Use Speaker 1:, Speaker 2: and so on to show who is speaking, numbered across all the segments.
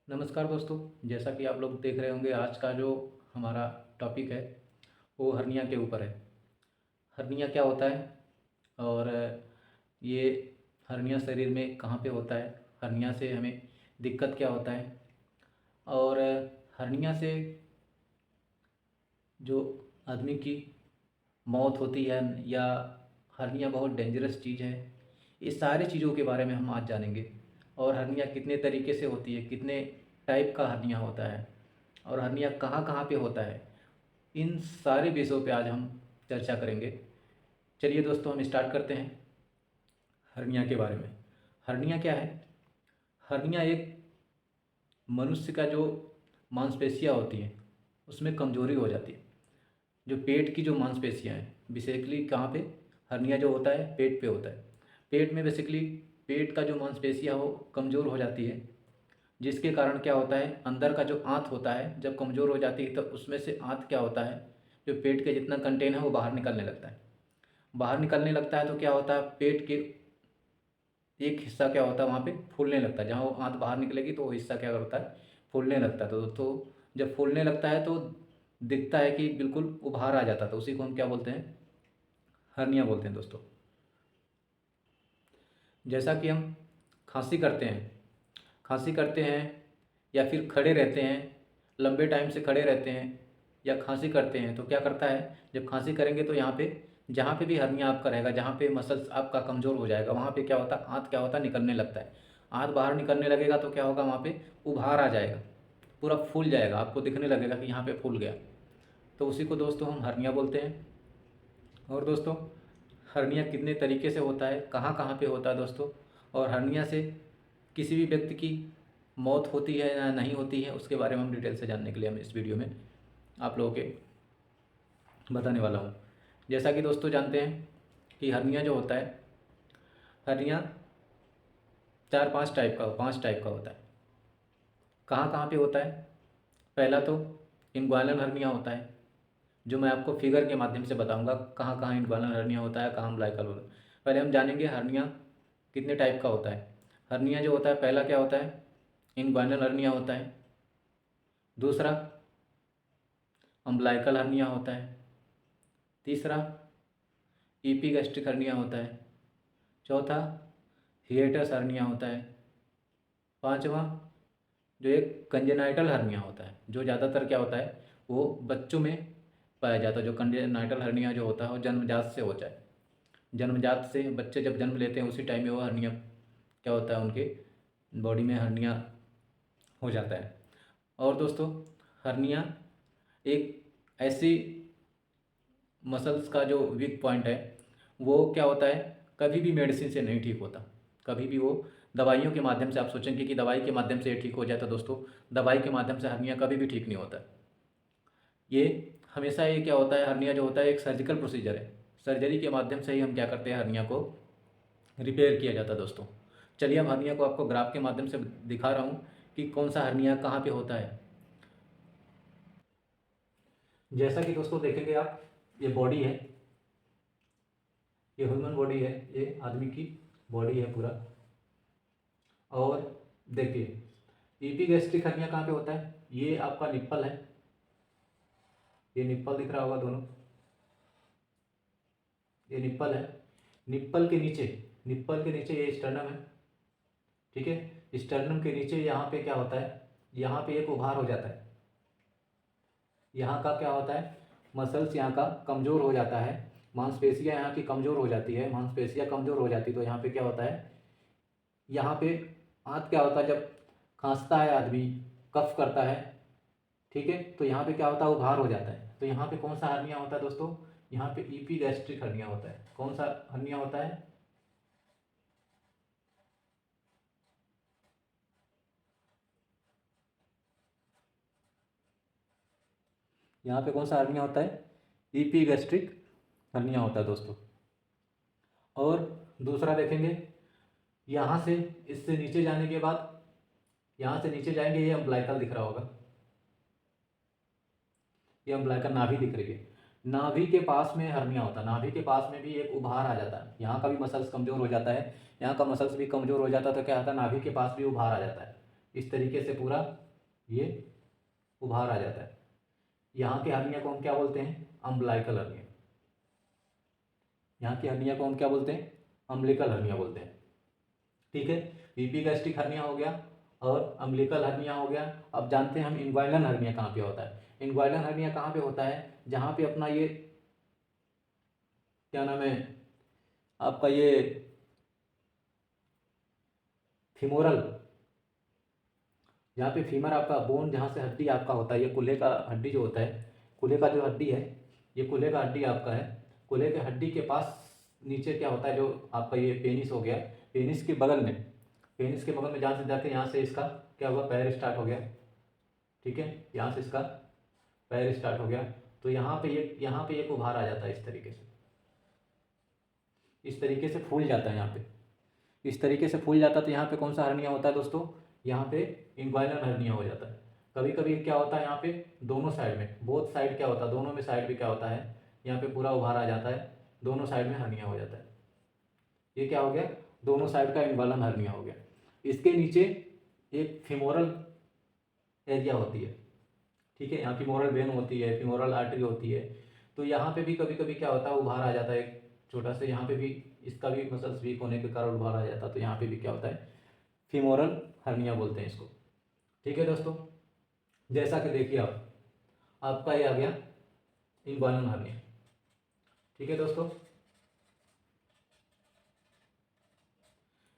Speaker 1: नमस्कार दोस्तों। जैसा कि आप लोग देख रहे होंगे, आज का जो हमारा टॉपिक है वो हर्निया के ऊपर है। हर्निया क्या होता है और ये हर्निया शरीर में कहाँ पे होता है, हर्निया से हमें दिक्कत क्या होता है और हर्निया से जो आदमी की मौत होती है या हर्निया बहुत डेंजरस चीज़ है, ये सारी चीज़ों के बारे में हम आज जानेंगे। और हर्निया कितने तरीके से होती है, कितने टाइप का हर्निया होता है और हर्निया कहाँ कहाँ पे होता है, इन सारे विषयों पे आज हम चर्चा करेंगे। चलिए दोस्तों, हम स्टार्ट करते हैं हर्निया के बारे में। हर्निया क्या है? हर्निया एक मनुष्य का जो मांसपेशियाँ होती हैं उसमें कमज़ोरी हो जाती है। जो पेट की जो मांसपेशियाँ हैं, बेसिकली कहाँ पे हर्निया जो होता है, पेट पे होता है। पेट में बेसिकली पेट का जो मांसपेशियाँ हो कमज़ोर हो जाती है, जिसके कारण क्या होता है, अंदर का जो आंत होता है जब कमज़ोर हो जाती है तो उसमें से आंत क्या होता है, जो पेट के जितना कंटेन है वो बाहर निकलने लगता है। बाहर निकलने लगता है तो क्या होता है, पेट के एक हिस्सा क्या होता है वहाँ पे फूलने लगता है। जहाँ वो आंत बाहर निकलेगी तो वो हिस्सा क्या करता है, फूलने लगता है। तो जब फूलने लगता है तो दिखता है कि बिल्कुल उभार आ जाता है, तो उसी को हम क्या बोलते हैं, हर्निया बोलते हैं दोस्तों। जैसा कि हम खांसी करते हैं, खांसी करते हैं या फिर खड़े रहते हैं, लंबे टाइम से खड़े रहते हैं या खांसी करते हैं तो क्या करता है, जब खांसी करेंगे तो यहाँ पे जहाँ पे भी हर्निया आपका रहेगा, जहाँ पे मसल्स आपका कमज़ोर हो जाएगा, वहाँ पे क्या होता है, आंत क्या होता है, निकलने लगता है। आंत बाहर निकलने लगेगा तो क्या होगा, वहाँ पे उभार आ जाएगा, पूरा फूल जाएगा, आपको दिखने लगेगा कि यहाँ पे फूल गया। तो उसी को दोस्तों हम हर्निया बोलते हैं। और दोस्तों, हर्निया कितने तरीके से होता है, कहाँ कहाँ पे होता है दोस्तों, और हर्निया से किसी भी व्यक्ति की मौत होती है या नहीं होती है, उसके बारे में हम डिटेल से जानने के लिए हम इस वीडियो में आप लोगों के बताने वाला हूँ। जैसा कि दोस्तों जानते हैं कि हर्निया जो होता है, हर्निया पांच टाइप का होता है। कहाँ कहाँ पे होता है? पहला तो इनग्वायनल हर्निया होता है, जो मैं आपको फिगर के माध्यम से बताऊंगा कहाँ कहाँ इनग्वायनल हर्निया होता है, कहाँ अम्बिलिकल होता है। पहले हम जानेंगे हर्निया कितने टाइप का होता है। हर्निया जो होता है, पहला क्या होता है, इनग्वायनल हर्निया होता है। दूसरा अम्बिलिकल हर्निया होता है। तीसरा ईपीगैस्ट्रिक हर्निया होता है। चौथा हिएटस हर्निया होता है। पांचवा जो एक कंजेनाइटल हर्निया होता है, जो ज़्यादातर क्या होता है, वो बच्चों में पाया जाता है। जो कंजेनाइटल हर्निया जो होता है वो जन्मजात से होता है। जन्मजात से बच्चे जब जन्म लेते हैं उसी टाइम में वो हर्निया क्या होता है, उनके बॉडी में हर्निया हो जाता है। और दोस्तों, हर्निया एक ऐसी मसल्स का जो वीक पॉइंट है, वो क्या होता है, कभी भी मेडिसिन से नहीं ठीक होता। कभी भी वो दवाइयों के माध्यम से, आप सोचेंगे कि दवाई के माध्यम से ये ठीक हो जाए, तो दोस्तों दवाई के माध्यम से हर्निया कभी भी ठीक नहीं होता। ये हमेशा ये क्या होता है, हर्निया जो होता है एक सर्जिकल प्रोसीजर है। सर्जरी के माध्यम से ही हम क्या करते हैं, हर्निया को रिपेयर किया जाता है दोस्तों। चलिए अब हर्निया को आपको ग्राफ के माध्यम से दिखा रहा हूँ कि कौन सा हर्निया कहाँ पे होता है। जैसा कि दोस्तों देखेंगे आप, ये बॉडी है, ये ह्यूमन बॉडी है, ये आदमी की बॉडी है पूरा। और देखिए ईपीगैस्ट्रिक हर्निया कहाँ पे होता है, ये आपका निप्पल है, ये निप्पल दिख रहा होगा दोनों, ये निप्पल है। निप्पल के नीचे ये स्टर्नम है, ठीक है। स्टर्नम के नीचे यहाँ पे क्या होता है, यहाँ पे एक उभार हो जाता है। यहाँ का क्या होता है, मसल्स यहाँ का कमज़ोर हो जाता है, मांसपेशियाँ यहाँ की कमज़ोर हो जाती है। मांसपेशियाँ कमज़ोर हो जाती है तो यहाँ पे क्या होता है, यहाँ पे आंत क्या होता है, जब खांसता है आदमी, कफ करता है, ठीक है, तो यहाँ पे क्या होता है, उभार हो जाता है। तो यहाँ पे कौन सा हर्निया होता है दोस्तों, यहाँ पे ईपीगैस्ट्रिक हर्निया होता है। कौन सा हर्निया होता है, यहाँ पे कौन सा हर्निया होता है, ईपीगैस्ट्रिक हर्निया होता है दोस्तों। और दूसरा देखेंगे, यहाँ से इससे नीचे जाने के बाद, यहाँ से नीचे जाएंगे, ये अम्बिलिकल दिख रहा होगा, ये अम्बिलिकल नाभि दिख रही है। नाभि के पास में हर्निया होता है, नाभि के पास में भी एक उभार आ जाता है। यहाँ का भी मसल्स कमज़ोर हो जाता है, यहाँ का मसल्स भी कमज़ोर हो जाता है तो क्या होता है, नाभि के पास भी उभार आ जाता है। इस तरीके से पूरा ये उभार आ जाता है। यहाँ के हर्निया को हम क्या बोलते हैं? Umbilical hernia. यहाँ की हर्निया को हम क्या बोलते हैं? अम्बलिकल हर्निया बोलते हैं। ठीक है, ईपीगैस्ट्रिक हर्निया हो गया और अम्बलिकल हर्निया हो गया। अब जानते हैं हम इन्ग्वाइनल हर्निया कहाँ पे होता है। इन्ग्वाइनल हर्निया कहाँ पे होता है? जहाँ पे अपना ये क्या नाम है आपका, ये फीमोरल, जहाँ पे फीमर आपका बोन, जहाँ से हड्डी आपका होता है, ये कूल्हे का हड्डी जो होता है, कूल्हे का जो हड्डी है, ये कूल्हे का हड्डी आपका है। कूल्हे के हड्डी के पास नीचे क्या होता है, जो आपका ये पेनिस हो गया, पेनिस के बगल में, पेनिस के बगल में जहाँ से जाके यहाँ से इसका क्या हुआ, पैर स्टार्ट हो गया। ठीक है, यहाँ से इसका पैर स्टार्ट हो गया। तो यहाँ पे एक उभार आ जाता है इस तरीके से, इस तरीके से फूल जाता है। यहाँ पे इस तरीके से फूल जाता है। तो यहाँ पे कौन सा हर्निया होता है दोस्तों? यहाँ पे इन्ग्वाइनल हर्निया हो जाता है। कभी कभी क्या होता है, यहाँ पे दोनों साइड में, बोथ साइड क्या होता है, दोनों में साइड भी क्या होता है, यहाँ पे पूरा उभार आ जाता है, दोनों साइड में हर्निया हो जाता है। ये क्या हो गया? दोनों साइड का इन्ग्वाइनल हर्निया हो गया। इसके नीचे एक फीमोरल एरिया होती है। ठीक है, यहाँ फीमोरल वेन होती है, फीमोरल आर्टरी होती है। तो यहाँ पे भी कभी कभी क्या होता है, उभार आ जाता है एक छोटा से। यहाँ पे भी इसका भी मसल्स वीक होने के कारण उभार आ जाता है। तो यहाँ पे भी क्या होता है, फीमोरल हर्निया बोलते हैं इसको। ठीक है दोस्तों, जैसा कि देखिए आप, आपका ये आ गया इन्ग्वाइनल हर्निया। ठीक है दोस्तों,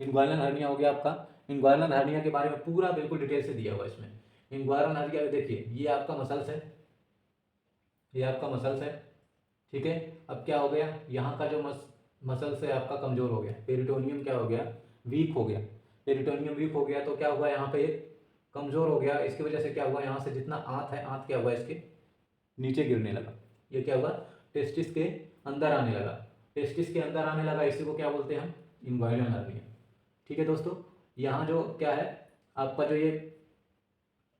Speaker 1: इन्ग्वाइनल हर्निया हो गया आपका। इन्ग्वाइनल हर्निया के बारे में पूरा बिल्कुल डिटेल से दिया हुआ है इसमें। इन्ग्वाइनल हर्निया देखिए, ये आपका मसल्स है, ये आपका मसल्स है। ठीक है, अब क्या हो गया, यहाँ का जो मसल्स है आपका कमजोर हो गया, पेरिटोनियम क्या हो गया, वीक हो गया। पेरिटोनियम वीक हो गया तो क्या हुआ, यहाँ पे कमजोर हो गया। इसकी वजह से क्या हुआ, यहाँ से जितना आंत है, आंत क्या हुआ, इसके नीचे गिरने लगा। ये क्या हुआ, टेस्टिस के अंदर आने लगा। टेस्टिस के अंदर आने लगा, इसी को क्या बोलते हैं हम, इन्ग्वाइनल हर्निया। ठीक है दोस्तों, यहाँ जो क्या है आपका, जो ये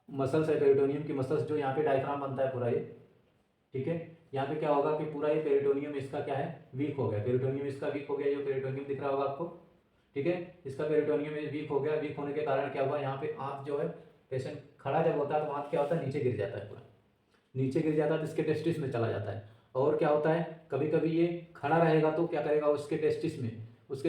Speaker 1: मसल्स है, पेरिटोनियम की मसल्स, जो यहाँ पे डायफ्राम बनता है पूरा ये। ठीक है, यहाँ पे क्या होगा कि पूरा ये पेरिटोनियम इसका क्या है, वीक हो गया। पेरिटोनियम इसका वीक हो गया, ये पेरिटोनियम दिख रहा होगा आपको। ठीक है, इसका पेरिटोनियम वीक हो गया। वीक होने के कारण क्या हुआ, यहाँ पे आंत जो है, पेशेंट खड़ा जब होता है तो आंत क्या होता है, नीचे गिर जाता है, पूरा नीचे गिर जाता है, तो इसके टेस्टिस में चला जाता है। और क्या होता है, कभी कभी ये खड़ा रहेगा तो क्या करेगा, उसके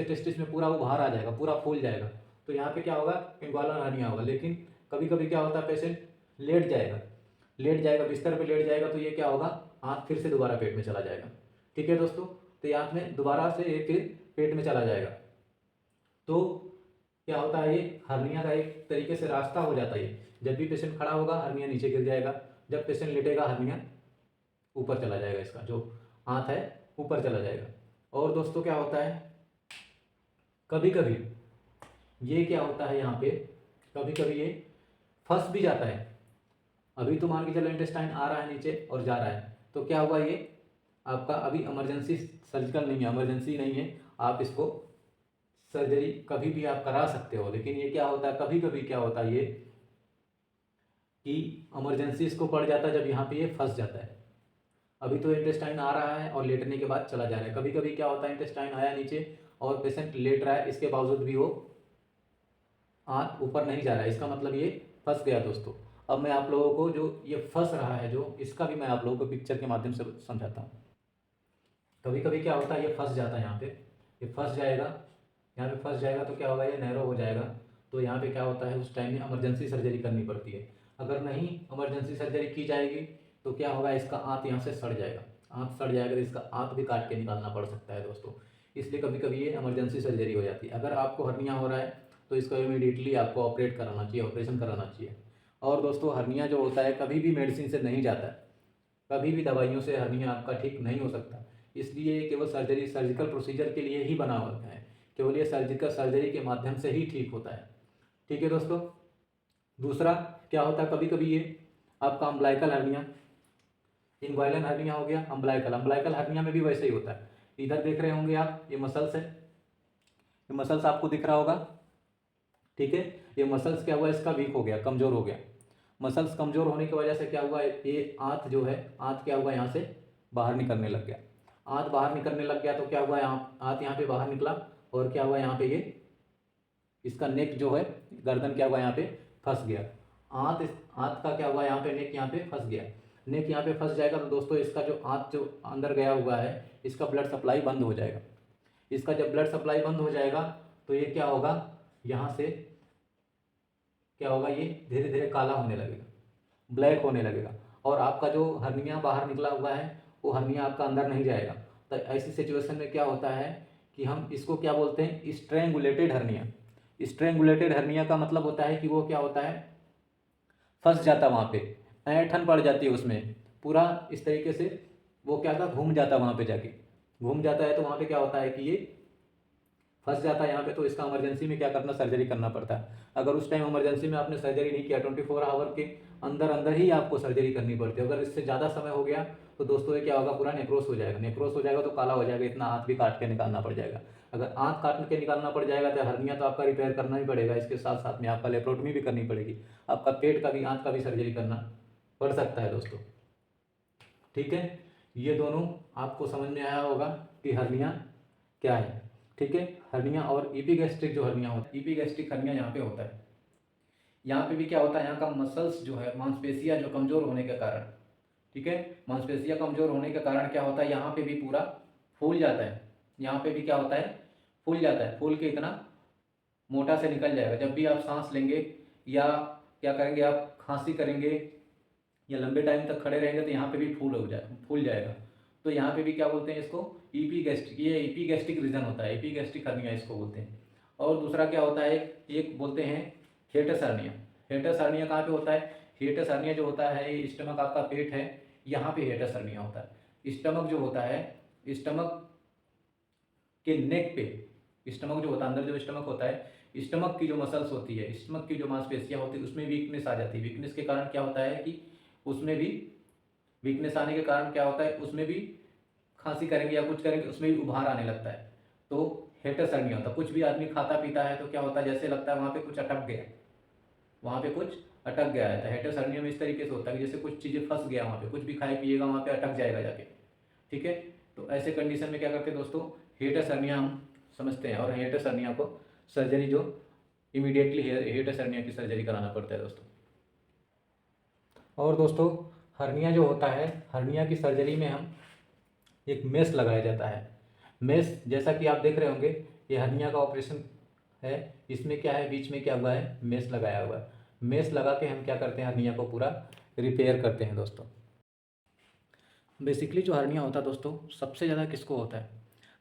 Speaker 1: टेस्टिस में पूरा उभार आ जाएगा, पूरा फूल जाएगा। तो यहाँ पे क्या होगा, इन्ग्वाइनल हर्निया होगा। लेकिन कभी कभी क्या होता है, पेशेंट लेट जाएगा, बिस्तर पे लेट जाएगा, तो ये क्या होगा, आंत फिर से दोबारा पेट में चला जाएगा। ठीक है दोस्तों, तो ये आंत में दोबारा से ये फिर पेट में चला जाएगा। तो क्या होता है, ये हर्निया का एक तरीके से रास्ता हो जाता है। जब भी पेशेंट खड़ा होगा, हर्निया नीचे गिर जाएगा। जब पेशेंट लेटेगा, हर्निया ऊपर चला जाएगा, इसका जो आंत है ऊपर चला जाएगा। और दोस्तों क्या होता है, कभी कभी ये क्या होता है, यहाँ पे कभी कभी ये फंस भी जाता है। अभी तो मान के चलो इंटेस्टाइन आ रहा है नीचे और जा रहा है, तो क्या हुआ, ये आपका अभी इमरजेंसी सर्जिकल नहीं है, इमरजेंसी नहीं है, आप इसको सर्जरी कभी भी आप करा सकते हो। लेकिन ये क्या होता है, कभी कभी क्या होता है, ये कि इमरजेंसी इसको पड़ जाता है जब यहाँ पे ये फंस जाता है। अभी तो इंटेस्टाइन आ रहा है और लेटने के बाद चला जा रहा है। कभी कभी क्या होता है, इंटेस्टाइन आया नीचे और पेशेंट लेट रहा है, इसके बावजूद भी वो आंत ऊपर नहीं जा रहा है, इसका मतलब ये फंस गया दोस्तों। अब मैं आप लोगों को जो ये फंस रहा है, जो इसका भी मैं आप लोगों को पिक्चर के माध्यम से समझाता हूँ। कभी कभी क्या होता है, ये फंस जाता है, यहाँ पे ये फंस जाएगा, यहाँ पे फंस जाएगा तो क्या होगा, ये नैरो हो जाएगा। तो यहाँ पे क्या होता है, उस टाइम में इमरजेंसी सर्जरी करनी पड़ती है। अगर नहीं इमरजेंसी सर्जरी की जाएगी तो क्या होगा, इसका आंत यहाँ से सड़ जाएगा। आंत सड़ जाएगा तो इसका आंत भी काट के निकालना पड़ सकता है दोस्तों। इसलिए कभी कभी ये इमरजेंसी सर्जरी हो जाती है। अगर आपको हर्निया हो रहा है तो इसको इमीडिएटली आपको ऑपरेट कराना चाहिए, ऑपरेशन कराना चाहिए। और दोस्तों हर्निया जो होता है, कभी भी मेडिसिन से नहीं जाता है, कभी भी दवाइयों से हर्निया आपका ठीक नहीं हो सकता। इसलिए केवल सर्जिकल प्रोसीजर के लिए ही बना हुआ है। केवल ये सर्जरी के माध्यम से ही ठीक होता है। ठीक है दोस्तों, दूसरा क्या होता है, कभी कभी ये आपका अम्बलाइकल हर्निया, इन्ग्वाइनल हर्निया हो गया, अम्बलाइकल हर्निया में भी वैसे ही होता है। इधर देख रहे होंगे आप, ये मसल्स है, ये मसल्स आपको दिख रहा होगा। ठीक है, ये मसल्स क्या हुआ, इसका वीक हो गया, कमजोर हो गया। मसल्स कमजोर होने की वजह से क्या हुआ, ये आंत जो है, आंत क्या हुआ, यहाँ से बाहर निकलने लग गया। आंत बाहर निकलने लग गया तो क्या हुआ, आंत यहाँ पे बाहर निकला और क्या हुआ, यहाँ पे ये इसका नेक जो है, गर्दन क्या हुआ, यहाँ पे फंस गया। आंत का क्या हुआ यहाँ पे, नेक यहाँ पे फंस गया। नेक यहाँ पे फंस जाएगा तो दोस्तों इसका जो आंत जो अंदर गया हुआ है इसका ब्लड सप्लाई बंद हो जाएगा। इसका जब ब्लड सप्लाई बंद हो जाएगा तो ये क्या होगा, यहाँ से क्या होगा, ये धीरे धीरे काला होने लगेगा, ब्लैक होने लगेगा। और आपका जो हर्निया बाहर निकला हुआ है वो हर्निया आपका अंदर नहीं जाएगा। तो ऐसी सिचुएशन में क्या होता है कि हम इसको क्या बोलते हैं, स्ट्रेंगुलेटेड हर्निया। स्ट्रेंगुलेटेड हर्निया का मतलब होता है कि वो क्या होता है, फंस जाता वहाँ पे, ऐंठन पड़ जाती है उसमें पूरा इस तरीके से, वो क्या था, घूम जाता वहाँ पे, जाके घूम जाता है। तो वहाँ पे क्या होता है कि ये फंस जाता है यहाँ पे। तो इसका इमरजेंसी में क्या करना, सर्जरी करना पड़ता है। अगर उस टाइम इमरजेंसी में आपने सर्जरी नहीं किया, 24 आवर के अंदर अंदर ही आपको सर्जरी करनी पड़ती है। अगर इससे ज़्यादा समय हो गया तो दोस्तों ये क्या होगा, पूरा नेक्रोस हो जाएगा। नेक्रोस हो जाएगा तो काला हो जाएगा, इतना आंत भी काट के निकालना पड़ जाएगा। अगर आंत काट के निकालना पड़ जाएगा तो हर्निया तो आपका रिपेयर करना ही पड़ेगा, इसके साथ साथ में आपका लेप्रोटमी भी करनी पड़ेगी, आपका पेट का भी, आंत का भी सर्जरी करना पड़ सकता है दोस्तों। ठीक है, ये दोनों आपको समझ में आया होगा कि हर्निया क्या है। ठीक है, हर्निया और ईपीगैस्ट्रिक जो हर्निया होता है, ईपीगैस्ट्रिक हर्निया यहाँ पे होता है। यहाँ पे भी क्या होता है, यहाँ का मसल्स जो है, मांसपेशियाँ जो कमज़ोर होने के कारण, ठीक है, मांसपेशियाँ कमज़ोर होने के कारण क्या होता है, यहाँ पे भी पूरा फूल जाता है। यहाँ पे भी क्या होता है, फूल जाता है, फूल के इतना मोटा से निकल जाएगा। जब भी आप सांस लेंगे या क्या करेंगे, आप खांसी करेंगे या लंबे टाइम तक खड़े रहेंगे तो यहाँ पे भी फूल जाएगा। तो यहाँ पे भी क्या बोलते हैं इसको, ईपीगैस्ट्रिक, ये ईपीगैस्ट्रिक रीजन होता है, ईपीगैस्ट्रिक हर्निया इसको बोलते हैं। और दूसरा क्या होता है, एक बोलते हैं हियेटस हर्निया। हियेटस हर्निया कहाँ पे होता है, हियेटस हर्निया जो होता है, ये स्टमक आपका पेट है, यहाँ पे हियेटस हर्निया होता है। स्टमक जो होता है, स्टमक के नेक पे, स्टमक जो होता है, अंदर जो स्टमक होता है, स्टमक की जो मसल्स होती है, स्टमक की जो मांसपेशियाँ होती है, उसमें वीकनेस आ जाती है। वीकनेस के कारण क्या होता है कि उसमें भी, वीकनेस आने के कारण क्या होता है, उसमें भी खांसी करेंगे या कुछ करेंगे उसमें भी उभार आने लगता है। तो हियेटस हर्निया होता है। कुछ भी आदमी खाता पीता है तो क्या होता है, जैसे लगता है वहाँ पे कुछ अटक गया, वहाँ पे कुछ अटक गया है। तो हियेटस हर्निया में इस तरीके से होता है कि जैसे कुछ चीज़ें फंस गया वहाँ पे, कुछ भी खाए पिएगा वहाँ पे अटक जाएगा जाके। ठीक है, तो ऐसे कंडीशन में क्या करते हैं दोस्तों, हियेटस हर्निया हम समझते हैं। और हियेटस हर्निया को सर्जरी जो इमीडिएटली हियेटस हर्निया की सर्जरी कराना पड़ता है दोस्तों। और दोस्तों हर्निया जो होता है, हर्निया की सर्जरी में हम एक मेश लगाया जाता है। मेश जैसा कि आप देख रहे होंगे, ये हर्निया का ऑपरेशन है, इसमें क्या है, बीच में क्या हुआ है, मेश लगाया हुआ है। मेश लगा के हम क्या करते हैं, हर्निया को पूरा रिपेयर करते हैं दोस्तों। बेसिकली जो हर्निया होता है दोस्तों, सबसे ज़्यादा किसको होता है,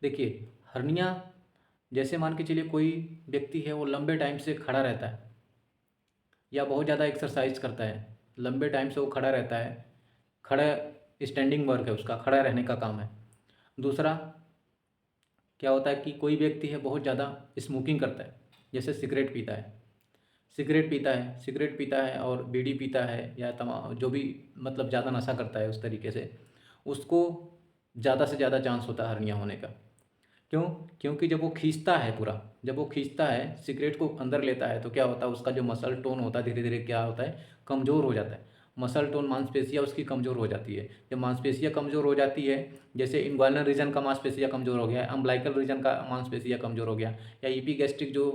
Speaker 1: देखिए हर्निया, जैसे मान के चलिए कोई व्यक्ति है वो लंबे टाइम से खड़ा रहता है या बहुत ज़्यादा एक्सरसाइज करता है, लंबे टाइम से वो खड़ा रहता है, खड़ा, स्टैंडिंग वर्क है उसका, खड़ा रहने का काम है। दूसरा क्या होता है कि कोई व्यक्ति है बहुत ज़्यादा स्मोकिंग करता है, जैसे सिगरेट पीता है, सिगरेट पीता है और बीड़ी पीता है या तमाम जो भी मतलब ज़्यादा नशा करता है उस तरीके से, उसको ज़्यादा से ज़्यादा चांस होता है हर्निया होने का। क्यों, क्योंकि जब वो खींचता है पूरा, जब वो खींचता है सिगरेट को अंदर लेता है तो क्या होता है, उसका जो मसल टोन होता है धीरे धीरे क्या होता है, कमज़ोर हो जाता है। मसल टोन, मांसपेशियाँ उसकी कमज़ोर हो जाती है। जब मांसपेशियाँ कमज़ोर हो जाती है, जैसे इन्ग्वाइनल रीजन का मांसपेशियाँ कमज़ोर हो गया है, अम्बिलिकल रीजन का मांसपेशियाँ कमज़ोर हो गया, या ईपीगैस्ट्रिक जो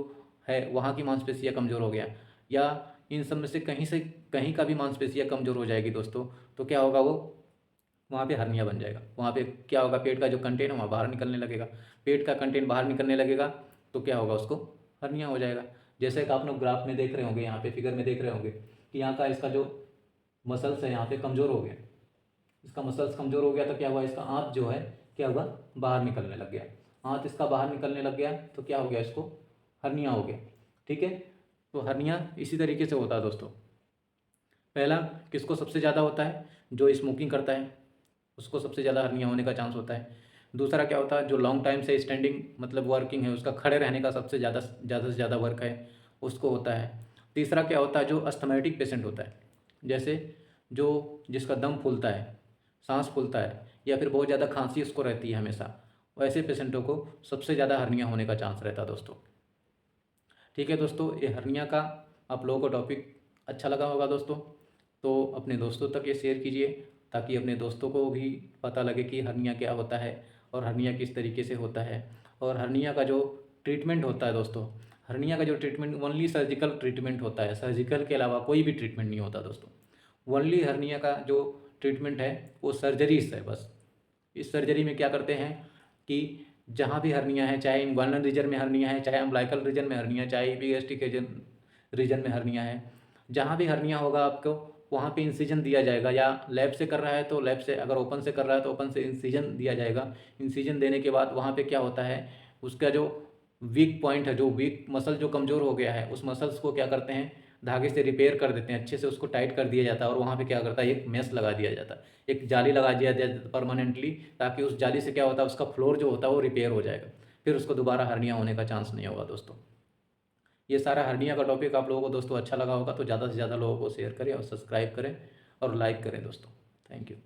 Speaker 1: है वहाँ की मांसपेशियाँ कमज़ोर हो गया, या इन सब में से कहीं का भी मांसपेशियाँ कमज़ोर हो जाएगी दोस्तों, तो क्या होगा, वो वहाँ पे हर्निया बन जाएगा। वहाँ पे क्या होगा, पेट का जो कंटेंट है वहाँ बाहर निकलने लगेगा। पेट का कंटेंट बाहर निकलने लगेगा तो क्या होगा, उसको हर्निया हो जाएगा। जैसे कि आप लोग ग्राफ में देख रहे होंगे, यहाँ पे फिगर में देख रहे होंगे कि यहाँ का इसका जो मसल्स है यहाँ पे कमज़ोर हो गया, इसका मसल्स कमज़ोर हो गया तो क्या हुआ, इसका आंत जो है क्या हुआ, बाहर निकलने लग गया। आंत इसका बाहर निकलने लग गया तो क्या हो गया, इसको हर्निया हो गया। ठीक है, तो हर्निया इसी तरीके से होता है दोस्तों। पहला किसको सबसे ज़्यादा होता है, जो स्मोकिंग करता है उसको सबसे ज़्यादा हर्निया होने का चांस होता है। दूसरा क्या होता है, जो लॉन्ग टाइम से स्टैंडिंग मतलब वर्किंग है, उसका खड़े रहने का सबसे ज़्यादा से ज़्यादा वर्क है, उसको होता है। तीसरा क्या होता है, जो अस्थमैटिक पेशेंट होता है, जैसे जो जिसका दम फूलता है, सांस फूलता है, या फिर बहुत ज़्यादा खांसी उसको रहती है हमेशा, वैसे पेशेंटों को सबसे ज़्यादा हर्निया होने का चांस रहता है दोस्तों। ठीक है दोस्तों, ये हर्निया का आप लोगों को टॉपिक अच्छा लगा होगा दोस्तों, तो अपने दोस्तों तक ये शेयर कीजिए ताकि अपने दोस्तों को भी पता लगे कि हर्निया क्या होता है और हर्निया किस तरीके से होता है। और हर्निया का जो ट्रीटमेंट होता है दोस्तों, हर्निया का जो ट्रीटमेंट ओनली सर्जिकल ट्रीटमेंट होता है, सर्जिकल के अलावा कोई भी ट्रीटमेंट नहीं होता दोस्तों। ओनली हर्निया का जो ट्रीटमेंट है वो सर्जरी है बस। इस सर्जरी में क्या करते हैं कि जहाँ भी हर्निया है, चाहे इन्ग्वाइनल रीजन में हर्निया है, चाहे अम्बिलिकल रीजन में हर्निया, चाहे एपिगैस्ट्रिक रीजन में हर्निया है, जहाँ भी हर्निया होगा आपको वहाँ पे इंसिजन दिया जाएगा। या लैब से कर रहा है तो लैब से, अगर ओपन से कर रहा है तो ओपन से इंसिजन दिया जाएगा। इंसिजन देने के बाद वहाँ पे क्या होता है, उसका जो वीक पॉइंट है, जो वीक मसल जो कमज़ोर हो गया है, उस मसल्स को क्या करते हैं, धागे से रिपेयर कर देते हैं, अच्छे से उसको टाइट कर दिया जाता है। और वहाँ पे क्या करता है, एक मेश लगा दिया जाता है, एक जाली लगा दिया जाता है परमानेंटली, ताकि उस जाली से क्या होता है, उसका फ्लोर जो होता है वो रिपेयर हो जाएगा, फिर उसको दोबारा हर्निया होने का चांस नहीं होगा दोस्तों। ये सारा हर्निया का टॉपिक आप लोगों को दोस्तों अच्छा लगा होगा तो ज़्यादा से ज़्यादा लोगों को शेयर करें और सब्सक्राइब करें और लाइक करें दोस्तों। Thank you.